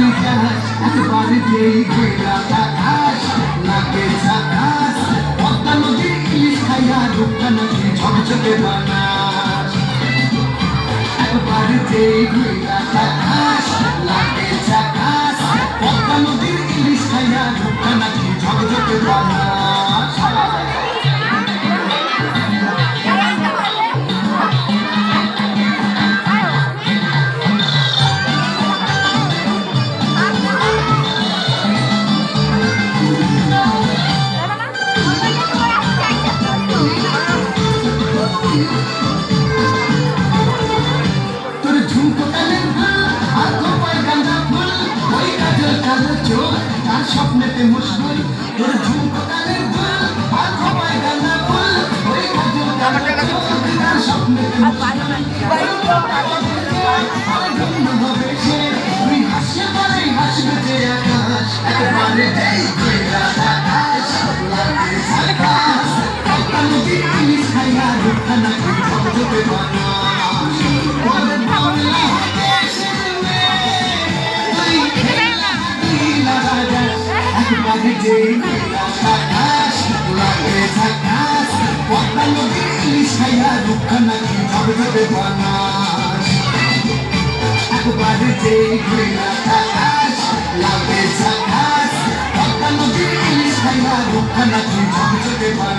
একবারে যেই ঘুরা আকাশ লাগে ঝাকাস পদ্মা নদীর ইলিশ খাইয়া রূপটা নাকি ঝকঝকে বানাস একবারে যেই ঘুরা আকাশ লাগে ঝাকাস পদ্মা নদীর ইলিশ খাইয়া রূপটা নাকি ঝকঝকে বানাস স্বপ্নেতে মুশকিল তোর ঝুমকো কানের দুল আর খোপায় গাঁদা ফুল ওই কাজল কানের চোখ তার স্বপ্নেতে হবে সে তুই হাসে বলে হাসবে যে আকাশ একবারে দেই কইরা আকাশ লাগে আকাশ পদ্মা নদীর ইলিশ খাইয়া রূপটা নাকি ঝকঝকে বানাস ওরে বাংলা দেশে তুই খেলা দিলা রাজা একবারে যেই ঘুরা আকাশ লাগে ঝাকাস পদ্মা নদীর ইলিশ খাইয়া রূপটা নাকি ঝকঝকে বানাস একবারে যেই ঘুরা আকাশ লাগে ঝাকাস পদ্মা নদীর ইলিশ খাইয়া রূপটা নাকি ঝকঝকে বানাস